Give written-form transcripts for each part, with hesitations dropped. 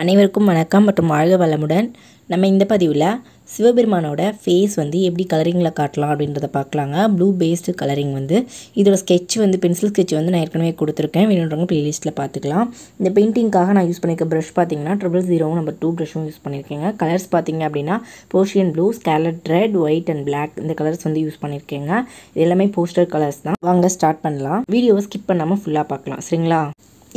அனைவருக்கும் வணக்கம் மற்றும் வாழ்க வளமுடன். நம்ம இந்த பதிவில் சிவபெருமானோட ஃபேஸ் வந்து எப்படி கலரிங்கில் காட்டலாம் அப்படின்றத பார்க்கலாங்க. ப்ளூ பேஸ்டு கலரிங் வந்து இதோட ஸ்கெட்ச் வந்து பென்சில் ஸ்கெட்ச் வந்து நான் ஏற்கனவே கொடுத்துருக்கேன். வேணுன்றவங்க ப்ளேலிஸ்ட்டில் பார்த்துக்கலாம். இந்த பெயிண்டிங்காக நான் யூஸ் பண்ணியிருக்க ப்ரஷ் பார்த்தீங்கன்னா 000 நம்பர் 2 ப்ரஷும் யூஸ் பண்ணியிருக்கேங்க. கலர்ஸ் பார்த்தீங்க அப்படின்னா Persian blue, scarlet red, white and black இந்த கலர்ஸ் வந்து யூஸ் பண்ணியிருக்கேங்க. இது எல்லாமே போஸ்டர் கலர்ஸ் தான். வாங்க ஸ்டார்ட் பண்ணலாம். வீடியோவை ஸ்கிப் பண்ணாமல் ஃபுல்லாக பார்க்கலாம். சரிங்களா?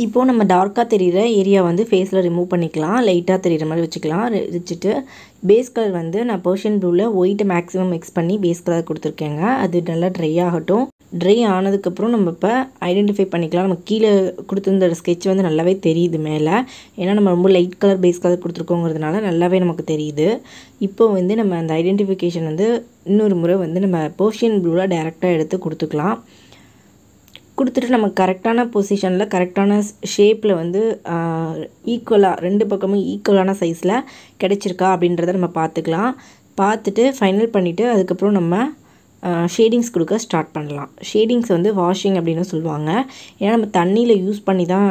இப்போது நம்ம டார்க்காக தெரிகிற ஏரியா வந்து ஃபேஸில் ரிமூவ் பண்ணிக்கலாம். லைட்டாக தெரிகிற மாதிரி வச்சுட்டு பேஸ் கலர் வந்து நான் பர்ஷியன் ப்ளூவில் ஒயிட்டை மேக்ஸிமம் மிக்ஸ் பண்ணி பேஸ் கலர் கொடுத்துருக்கேங்க. அது நல்லா ட்ரை ஆகட்டும். ட்ரை ஆனதுக்கப்புறம் நம்ம இப்போ ஐடென்டிஃபை பண்ணிக்கலாம். நம்ம கீழே கொடுத்துருந்த ஸ்கெட்ச் வந்து நல்லாவே தெரியுது மேலே. ஏன்னா நம்ம ரொம்ப லைட் கலர் பேஸ் கலர் கொடுத்துருக்கோங்கிறதுனால நல்லாவே நமக்கு தெரியுது. இப்போ வந்து நம்ம அந்த ஐடென்டிஃபிகேஷன் வந்து இன்னொரு முறை வந்து நம்ம பர்ஷியன் ப்ளூவில் டைரெக்டாக எடுத்து கொடுத்துக்கலாம். கொடுத்துட்டு நம்ம கரெக்டான பொசிஷனில் கரெக்டான ஷேப்பில் வந்து ஈக்குவலாக ரெண்டு பக்கமும் ஈக்குவலான சைஸில் கிடச்சிருக்கா அப்படின்றத நம்ம பார்த்துக்கலாம். பார்த்துட்டு ஃபைனல் பண்ணிவிட்டு அதுக்கப்புறம் நம்ம ஷேடிங்ஸ் கொடுக்க ஸ்டார்ட் பண்ணலாம். ஷேடிங்ஸ் வந்து வாஷிங் அப்படின்னு சொல்லுவாங்க. ஏன்னா நம்ம தண்ணியில் யூஸ் பண்ணி தான்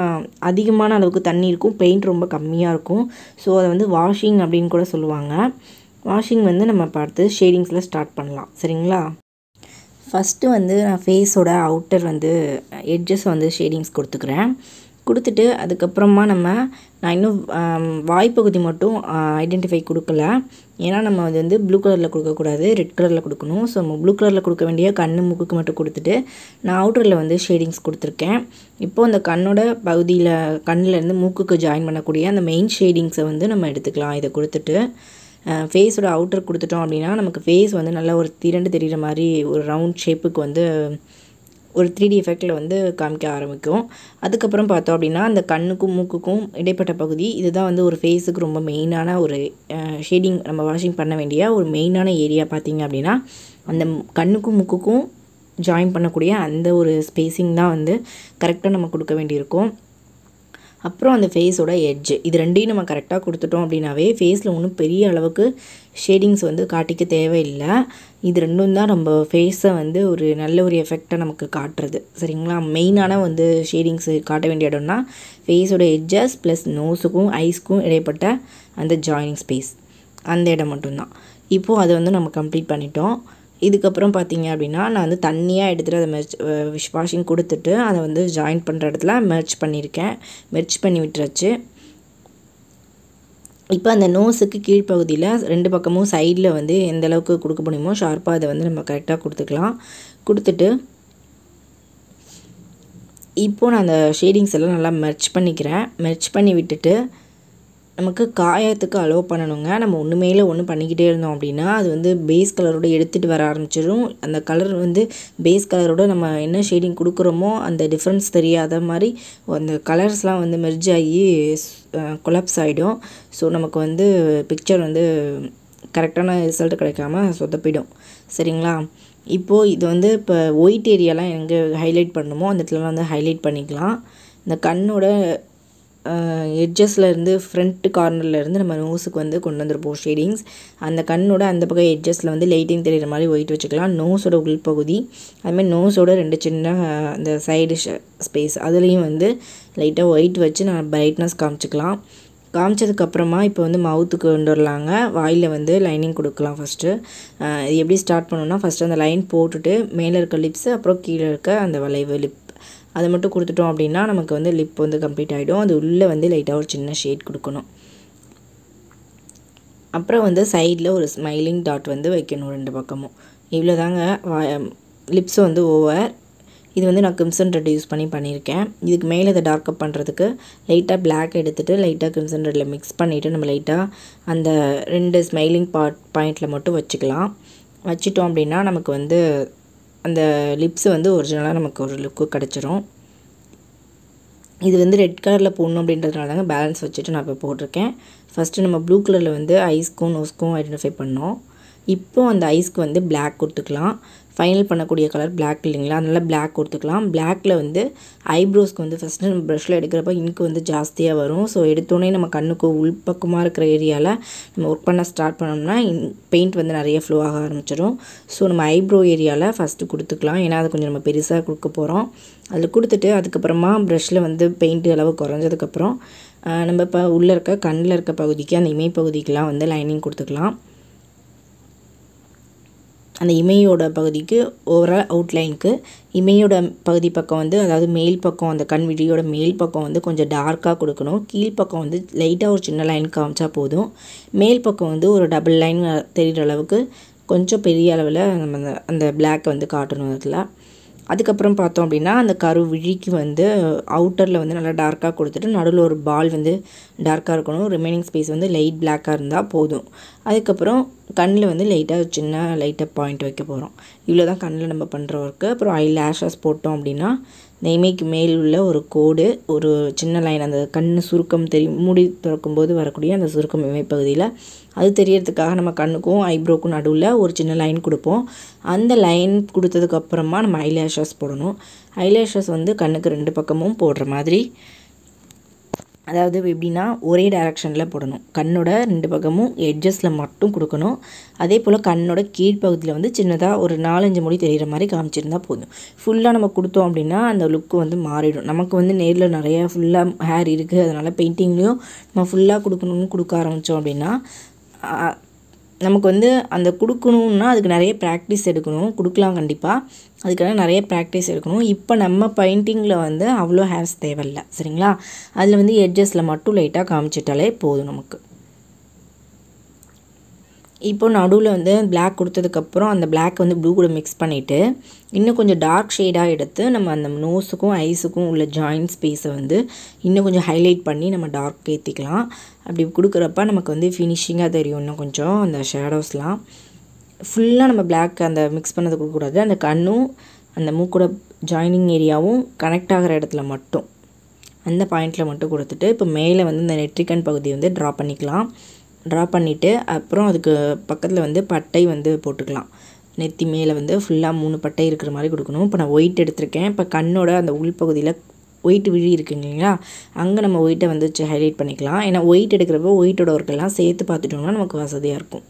அதிகமான அளவுக்கு தண்ணி இருக்கும், பெயிண்ட் ரொம்ப கம்மியாக இருக்கும். ஸோ அதை வந்து வாஷிங் அப்படின்னு கூட சொல்லுவாங்க. வாஷிங் வந்து நம்ம பார்த்து ஷேடிங்ஸில் ஸ்டார்ட் பண்ணலாம். சரிங்களா? ஃபஸ்ட்டு வந்து நான் ஃபேஸோட அவுட்டர் வந்து எட்ஜஸ் வந்து ஷேடிங்ஸ் கொடுத்துக்கிறேன். கொடுத்துட்டு அதுக்கப்புறமா நான் இன்னும் வாய்ப்பகுதி மட்டும் ஐடென்டிஃபை கொடுக்கல. ஏன்னா நம்ம அது வந்து ப்ளூ கலரில் கொடுக்கக்கூடாது, ரெட் கலரில் கொடுக்கணும். ஸோ நம்ம ப்ளூ கலரில் கொடுக்க வேண்டிய கண்ணு மூக்குக்கு மட்டும் கொடுத்துட்டு நான் அவுட்டரில் வந்து ஷேடிங்ஸ் கொடுத்துருக்கேன். இப்போது அந்த கண்ணோட பகுதியில் கண்ணிலேருந்து மூக்குக்கு ஜாயின் பண்ணக்கூடிய அந்த மெயின் ஷேடிங்ஸை வந்து நம்ம எடுத்துக்கலாம். இதை கொடுத்துட்டு ஃபேஸோட அவுட்டர் கொடுத்துட்டோம் அப்படின்னா நமக்கு ஃபேஸ் வந்து நல்லா ஒரு திரண்டு தெரிகிற மாதிரி ஒரு ரவுண்ட் ஷேப்புக்கு வந்து ஒரு 3D எஃபெக்டில் வந்து காமிக்க ஆரம்பிக்கும். அதுக்கப்புறம் பார்த்தோம் அப்படின்னா அந்த கண்ணுக்கும் மூக்குக்கும் இடைப்பட்ட பகுதி இதுதான் வந்து ஒரு ஃபேஸுக்கு ரொம்ப மெயினான ஒரு ஷேடிங் நம்ம வாஷிங் பண்ண வேண்டிய ஒரு மெயினான ஏரியா. பார்த்திங்க அப்படின்னா அந்த கண்ணுக்கும் மூக்குக்கும் ஜாயின் பண்ணக்கூடிய அந்த ஒரு ஸ்பேஸிங் தான் வந்து கரெக்டாக நம்ம கொடுக்க வேண்டியிருக்கும். அப்புறம் அந்த ஃபேஸோட எட்ஜ் இது ரெண்டையும் நம்ம கரெக்டாக கொடுத்துட்டோம் அப்படின்னாவே ஃபேஸில் ஒன்றும் பெரிய அளவுக்கு ஷேடிங்ஸ் வந்து காட்டிக்க தேவையில்லை. இது ரெண்டும் தான் நம்ம ஃபேஸை வந்து ஒரு நல்ல ஒரு எஃபெக்டை நமக்கு காட்டுறது. சரிங்களா? மெயினான வந்து ஷேடிங்ஸ் காட்ட வேண்டிய இடம்னா ஃபேஸோட எட்ஜஸ் ப்ளஸ் நோஸுக்கும் ஐஸ்க்கும் இடைப்பட்ட அந்த ஜாயினிங் ஸ்பேஸ் அந்த இடம் மட்டும்தான். இப்போது அதை வந்து நம்ம கம்ப்ளீட் பண்ணிட்டோம். இதுக்கப்புறம் பார்த்திங்க அப்படின்னா நான் வந்து தண்ணியாக எடுத்துகிட்டு அதை வாஷிங் கொடுத்துட்டு அதை வந்து ஜாயின் பண்ணுற இடத்துல மெர்ச் பண்ணியிருக்கேன். மெர்ச் பண்ணி விட்டுருச்சு. இப்போ அந்த நோஸுக்கு கீழ்ப்பகுதியில் ரெண்டு பக்கமும் சைடில் வந்து எந்த அளவுக்கு கொடுக்க முடியுமோ ஷார்ப்பாக அதை வந்து நம்ம கரெக்டாக கொடுத்துக்கலாம். கொடுத்துட்டு இப்போது நான் அந்த ஷேடிங்ஸ் எல்லாம் நல்லா மெர்ச் பண்ணிக்கிறேன். மெர்ச் பண்ணி விட்டுட்டு நமக்கு காயத்துக்கு அலோவ் பண்ணணுங்க. நம்ம ஒன்று மேலே ஒன்று பண்ணிக்கிட்டே இருந்தோம் அப்படின்னா அது வந்து பேஸ் கலரோடு எடுத்துகிட்டு வர ஆரம்பிச்சிடும். அந்த கலர் வந்து பேஸ் கலரோட நம்ம என்ன ஷேடிங் கொடுக்குறோமோ அந்த டிஃப்ரென்ஸ் தெரியாத மாதிரி அந்த கலர்ஸ்லாம் வந்து மெர்ஜ் ஆகி கொலாப்ஸ் ஆகிடும். ஸோ நமக்கு வந்து பிக்சர் வந்து கரெக்டான ரிசல்ட் கிடைக்காம சொதப்பிடும். சரிங்களா? இப்போது இது வந்து இப்போ ஒயிட் ஏரியாலாம் எங்கே ஹைலைட் பண்ணணுமோ அந்த இடத்துலலாம் வந்து ஹைலைட் பண்ணிக்கலாம். இந்த கண்ணோட எட்ஜஸ்லேருந்து ஃப்ரண்ட் கார்னர்லேருந்து நம்ம நோஸுக்கு வந்து கொண்டு வந்துருப்போம் ஷேடிங்ஸ். அந்த கண்ணோட அந்த பக்கம் எட்ஜஸில் வந்து லைட்டிங் தெரிகிற மாதிரி ஒயிட் வச்சுக்கலாம். நோஸோட உள்பகுதி அதுமாதிரி நோஸோட ரெண்டு சின்ன அந்த சைடு ஸ்பேஸ் அதுலேயும் வந்து லைட்டாக ஒயிட் வச்சு நான் பிரைட்னஸ் காமிச்சிக்கலாம். காமிச்சதுக்கப்புறமா இப்போ வந்து மவுத்துக்கு கொண்டு வரலாங்க. வாயில் வந்து லைனிங் கொடுக்கலாம். ஃபஸ்ட்டு இது எப்படி ஸ்டார்ட் பண்ணணும்னா ஃபஸ்ட்டு அந்த லைன் போட்டுட்டு மேலே இருக்க லிப்ஸு அப்புறம் கீழே இருக்க அந்த வளைவு லிப் அதை மட்டும் கொடுத்துட்டோம் அப்படின்னா நமக்கு வந்து லிப் வந்து கம்ப்ளீட் ஆகிடும். அது உள்ளே வந்து லைட்டாக ஒரு சின்ன ஷேட் கொடுக்கணும். அப்புறம் வந்து சைடில் ஒரு ஸ்மைலிங் டாட் வந்து வைக்கணும் ரெண்டு பக்கமும். இவ்வளோ தாங்க. லிப்ஸும் வந்து ஓவர். இது வந்து நான் கிரிம்சன் ரெட் யூஸ் பண்ணியிருக்கேன். இதுக்கு மேலே இதை டார்க்கப் பண்ணுறதுக்கு லைட்டாக பிளாக் எடுத்துகிட்டு லைட்டாக கிரிம்சன் ரெட்டில் மிக்ஸ் பண்ணிவிட்டு நம்ம லைட்டாக அந்த ரெண்டு ஸ்மைலிங் பாயிண்டில் மட்டும் வச்சுக்கலாம். வச்சிட்டோம் அப்படின்னா நமக்கு வந்து அந்த லிப்ஸு வந்து ஒரிஜினலாக நமக்கு ஒரு லுக்கு கிடச்சிரும். இது வந்து ரெட் கலரில் போடணும் அப்படின்றதுனால தாங்க பேலன்ஸ் வச்சுட்டு நான் இப்போ போட்டிருக்கேன். ஃபஸ்ட்டு நம்ம ப்ளூ கலரில் வந்து ஐஸ்க்கும் நோஸ்க்கும் ஐடென்டிஃபை பண்ணோம். இப்போது அந்த ஐஸ்க்கு வந்து பிளாக் கொடுத்துக்கலாம். ஃபைனல் பண்ணக்கூடிய கலர் பிளாக் இல்லைங்களா, அதனால் பிளாக் கொடுத்துக்கலாம். பிளாக்கில் வந்து ஐப்ரோஸ்க்கு வந்து ஃபஸ்ட்டு நம்ம ப்ரஷில் எடுக்கிறப்ப இங்க்கு வந்து ஜாஸ்தியாக வரும். ஸோ எடுத்தோடனே நம்ம கண்ணுக்கு உள்பக்கமாக இருக்கிற ஏரியாவில் நம்ம ஒர்க் பண்ண ஸ்டார்ட் பண்ணோம்னா பெயிண்ட் வந்து நிறைய ஃப்ளோ ஆக ஆரம்பிச்சிடும். ஸோ நம்ம ஐப்ரோ ஏரியாவில் ஃபஸ்ட்டு கொடுத்துக்கலாம். ஏன்னா அது கொஞ்சம் நம்ம பெருசாக கொடுக்க போகிறோம். அதில் கொடுத்துட்டு அதுக்கப்புறமா ப்ரஷில் வந்து பெயிண்ட் அளவு குறைஞ்சதுக்கப்புறம் நம்ம இப்போ உள்ளே இருக்க கண்ணில் இருக்க பகுதிக்கு அந்த இமை பகுதிக்கெலாம் வந்து லைனிங் கொடுத்துக்கலாம். அந்த இமையோட பகுதிக்கு ஓவரால் அவுட்லைனுக்கு இமையோட பகுதி பக்கம் வந்து அதாவது மேல் பக்கம் அந்த கண் விழியோட மேல் பக்கம் வந்து கொஞ்சம் டார்க்காக கொடுக்கணும். கீழ்ப்பக்கம் வந்து லைட்டாக ஒரு சின்ன லைன் காமிச்சா போதும். மேல் பக்கம் வந்து ஒரு டபுள் லைன் தெரிகிற அளவுக்கு கொஞ்சம் பெரிய அளவில் நம்ம அந்த பிளாக் வந்து காட்டணும் அதில். அதுக்கப்புறம் பார்த்தோம் அப்படின்னா அந்த கரு விழிக்கு வந்து அவுட்டரில் வந்து நல்லா டார்க்காக கொடுத்துட்டு நடுவில் ஒரு பால் வந்து டார்க்காக இருக்கணும். ரிமைனிங் ஸ்பேஸ் வந்து லைட் பிளாக்காக இருந்தால் போதும். அதுக்கப்புறம் கண்ணில் வந்து லைட்டாக பாயிண்ட் வைக்க போகிறோம். இவ்வளோ தான் கண்ணில் நம்ம பண்ணுற ஒர்க்கு. அப்புறம் ஐ லேஷஸ் போட்டோம் அப்படின்னா இந்த இமைக்கு மேல் உள்ள ஒரு கோடு ஒரு சின்ன லைன் அந்த கண் சுருக்கம் மூடி திறக்கும்போது வரக்கூடிய அந்த சுருக்கம் இமைப்பகுதியில் அது தெரியறதுக்காக நம்ம கண்ணுக்கும் ஐப்ரோக்கும் நடுவில் ஒரு சின்ன லைன் கொடுப்போம். அந்த லைன் கொடுத்ததுக்கப்புறமா நம்ம ஐலேஷஸ் போடணும். ஐலேஷஸ் வந்து கண்ணுக்கு 2 பக்கமும் போடுற மாதிரி, அதாவது எப்படின்னா ஒரே டைரெக்ஷனில் போடணும். கண்ணோட 2 பக்கமும் எட்ஜஸில் மட்டும் கொடுக்கணும். அதே போல் கண்ணோட கீழ்ப்பகுதியில் வந்து சின்னதாக ஒரு 4-5 முடி தெரிகிற மாதிரி காமிச்சிருந்தா போதும். ஃபுல்லாக நம்ம கொடுத்தோம் அப்படின்னா அந்த லுக்கு வந்து மாறிடும். நமக்கு வந்து நேரில் நிறையா ஃபுல்லாக ஹேர் இருக்குது, அதனால் பெயிண்டிங்லேயும் நம்ம ஃபுல்லாக கொடுக்க ஆரம்பித்தோம் அப்படின்னா நமக்கு வந்து அந்த கொடுக்கணுன்னா அதுக்கு நிறைய ப்ராக்டிஸ் எடுக்கணும். கொடுக்கலாம் கண்டிப்பாக, அதுக்காக நிறைய ப்ராக்டிஸ் எடுக்கணும். இப்போ நம்ம பெயிண்டிங்கில் வந்து அவ்வளோ ஹேர்ஸ் தேவையில்லை, சரிங்களா? அதில் வந்து எட்ஜஸில் மட்டும் லைட்டாக காமிச்சிட்டாலே போதும் நமக்கு. இப்போ நடுவில் வந்து பிளாக் கொடுத்ததுக்கப்புறம் அந்த பிளாக் வந்து ப்ளூ கூட மிக்ஸ் பண்ணிவிட்டு இன்னும் கொஞ்சம் டார்க் ஷேடாக எடுத்து நம்ம அந்த நோஸுக்கும் ஐஸுக்கும் உள்ள ஜாயிண்ட் ஸ்பேஸை வந்து இன்னும் கொஞ்சம் ஹைலைட் பண்ணி நம்ம டார்க் ஏற்றிக்கலாம். அப்படி கொடுக்குறப்ப நமக்கு வந்து ஃபினிஷிங்காக தெரியும். இன்னும் கொஞ்சம் அந்த ஷேடோஸ்லாம் ஃபுல்லாக நம்ம பிளாக் அந்த மிக்ஸ் பண்ணது கொடுக்கக்கூடாது. அந்த கண்ணும் அந்த மூக்கோட ஜாயினிங் ஏரியாவும் கனெக்ட் ஆகிற இடத்துல மட்டும் அந்த பாயிண்டில் மட்டும் கொடுத்துட்டு இப்போ மேலே வந்து இந்த நெற்றிக்கண் பகுதி வந்து ட்ரா பண்ணிவிட்டு அப்புறம் அதுக்கு பக்கத்தில் வந்து பட்டை வந்து போட்டுக்கலாம். நெத்தி மேலே வந்து ஃபுல்லாக 3 பட்டை இருக்கிற மாதிரி கொடுக்கணும். இப்போ நான் ஒயிட் எடுத்திருக்கேன். இப்போ கண்ணோட அந்த உள்பகுதியில் ஒயிட் விழி இருக்குங்க இல்லைங்களா, அங்கே நம்ம ஒயிட்டை வந்து வச்சு ஹைலைட் பண்ணிக்கலாம். ஏன்னா ஒயிட் எடுக்கிறப்போ ஒயிட்டோட ஒர்க்கெல்லாம் சேர்த்து பார்த்துட்டோம்னா நமக்கு வசதியாக இருக்கும்.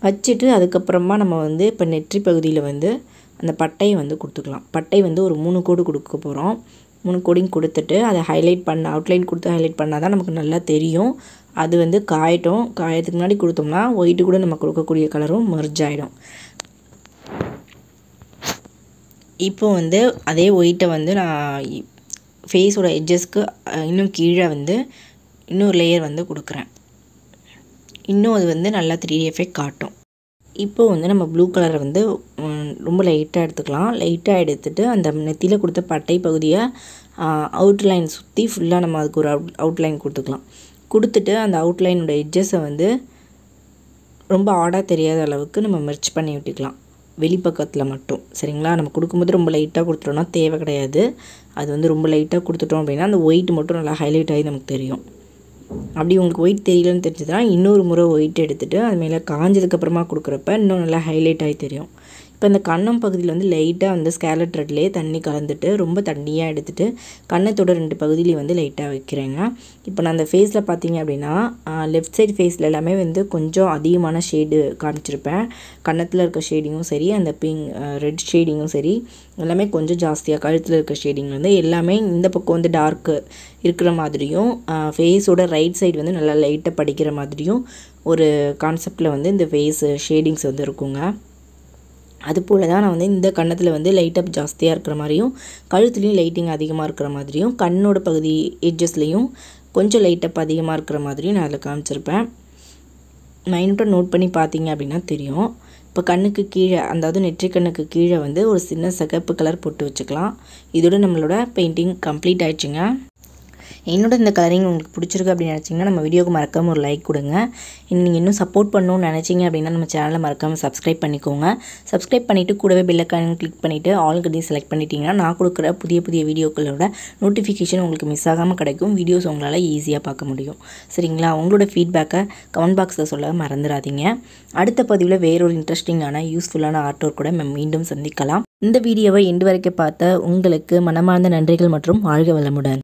வச்சுட்டு அதுக்கப்புறமா நம்ம வந்து இப்போ நெற்றி பகுதியில் வந்து அந்த பட்டையை வந்து கொடுத்துக்கலாம். பட்டை வந்து ஒரு 3 கோடு கொடுக்க போகிறோம். 3 கோடிங் கொடுத்துட்டு அதை அவுட்லைன் கொடுத்து ஹைலைட் பண்ணால் தான் நமக்கு நல்லா தெரியும். அது வந்து காயத்துக்கு முன்னாடி கொடுத்தோம்னா ஒயிட்டு கூட நம்ம கொடுக்கக்கூடிய கலரும் மர்ஜ் ஆகிடும். இப்போ வந்து அதே ஒயிட்டை வந்து நான் ஃபேஸோட எட்ஜஸ்க்கு இன்னும் கீழே வந்து இன்னொரு லேயர் வந்து கொடுக்குறேன். இன்னும் அது வந்து நல்லா 3D எஃபெக்ட் காட்டும். இப்போ வந்து நம்ம ப்ளூ கலரை வந்து ரொம்ப லைட்டாக எடுத்துக்கலாம். லைட்டாக எடுத்துகிட்டு அந்த நெத்தியில் கொடுத்த பட்டை பகுதியை அவுட்லைன் சுற்றி ஃபுல்லாக நம்ம அதுக்கு ஒரு அவுட்லைன் கொடுத்துட்டு அந்த அவுட்லைனோட எட்ஜஸை வந்து ரொம்ப ஆடாக தெரியாத அளவுக்கு நம்ம மெர்ச் பண்ணி விட்டுக்கலாம் வெளிப்பக்கத்தில் மட்டும், சரிங்களா? நம்ம கொடுக்கும்போது ரொம்ப லைட்டாக கொடுத்துட்டோம்னா தேவை கிடையாது. அது வந்து ரொம்ப லைட்டாக கொடுத்துட்டோம் அப்படின்னா அந்த ஒயிட் மட்டும் நல்லா ஹைலைட் ஆகி நமக்கு தெரியும். அப்படி உங்களுக்கு ஒயிட் தெரியலன்னு தெரிஞ்சதுன்னா இன்னொரு முறை ஒயிட் எடுத்துகிட்டு அது மேலே காஞ்சதுக்கப்புறமா கொடுக்குறப்ப இன்னும் நல்லா ஹைலைட் ஆகி தெரியும். இப்போ இந்த கண்ணம் பகுதியில் வந்து லைட்டாக வந்து ஸ்கேலட் த்ரெட்லேயே தண்ணி கலந்துட்டு ரொம்ப தண்ணியாக எடுத்துகிட்டு கண்ணத்தோட 2 பகுதியிலையும் வந்து லைட்டாக வைக்கிறேங்க. இப்போ நான் அந்த ஃபேஸில் பார்த்தீங்க அப்படின்னா லெஃப்ட் சைடு ஃபேஸில் எல்லாமே வந்து கொஞ்சம் அதிகமான ஷேடு காமிச்சிருப்பேன். கன்னத்தில் இருக்க ஷேடிங்கும் சரி, அந்த ரெட் ஷேடிங்கும் சரி, எல்லாமே கொஞ்சம் ஜாஸ்தியாக. கழுத்தில் இருக்க ஷேடிங் வந்து எல்லாமே இந்த பக்கம் வந்து டார்க்கு இருக்கிற மாதிரியும் ஃபேஸோட ரைட் சைடு வந்து நல்லா லைட்டாக படிக்கிற மாதிரியும் ஒரு கான்செப்டில் வந்து இந்த ஃபேஸ் ஷேடிங்ஸ் வந்து இருக்குங்க. அதுபோல் தான் நான் வந்து இந்த கன்னத்தில் வந்து லைட்டப் ஜாஸ்தியாக இருக்கிற மாதிரியும் கழுத்துலேயும் லைட்டிங் அதிகமாக இருக்கிற மாதிரியும் கண்ணோட பகுதி எட்ஜஸ்லேயும் கொஞ்சம் லைட்டப் அதிகமாக இருக்கிற மாதிரியும் நான் அதில் காமிச்சிருப்பேன். மைனூட்டாக நோட் பண்ணி பார்த்தீங்க அப்படின்னா தெரியும். இப்போ கண்ணுக்கு கீழே, அதாவது நெற்றி கண்ணுக்கு கீழே வந்து ஒரு சின்ன சிகப்பு கலர் போட்டு வச்சுக்கலாம். இதோட நம்மளோட பெயிண்டிங் கம்ப்ளீட் ஆயிடுச்சுங்க. என்னோட இந்த கலரிங் உங்களுக்கு பிடிச்சிருக்கு அப்படின்னு நினச்சிங்கன்னா நம்ம வீடியோக்கு மறக்காமல் ஒரு லைக் கொடுங்க. நீங்கள் இன்னும் சப்போர்ட் பண்ணணும்னு நினச்சிங்க அப்படின்னா நம்ம சேனலை மறக்காமல் சப்ஸ்கிரைப் பண்ணிக்கோங்க. சப்ஸ்கிரைப் பண்ணிவிட்டு கூடவே பெல் ஐகான் கிளிக் பண்ணிவிட்டு ஆல்ரெடி செலக்ட் பண்ணிட்டீங்கன்னா நான் கொடுக்குற புதிய வீடியோக்களோட நோட்டிஃபிகேஷன் உங்களுக்கு மிஸ் ஆகாமல் கிடைக்கும். வீடியோஸ் உங்களால் ஈஸியாக பார்க்க முடியும், சரிங்களா? உங்களோட ஃபீட்பேக்கை கமெண்ட் பாக்ஸில் சொல்ல மறந்துடாதீங்க. அடுத்த பதிவில் வேறொரு இன்ட்ரெஸ்டிங்கான யூஸ்ஃபுல்லான ஆர்ட் ஒர்க் கூட நம்ம மீண்டும் சந்திக்கலாம். இந்த வீடியோவை எண்டு வரைக்கும் பார்த்த உங்களுக்கு மனமார்ந்த நன்றிகள் மற்றும் வாழ்க வளமுடன்.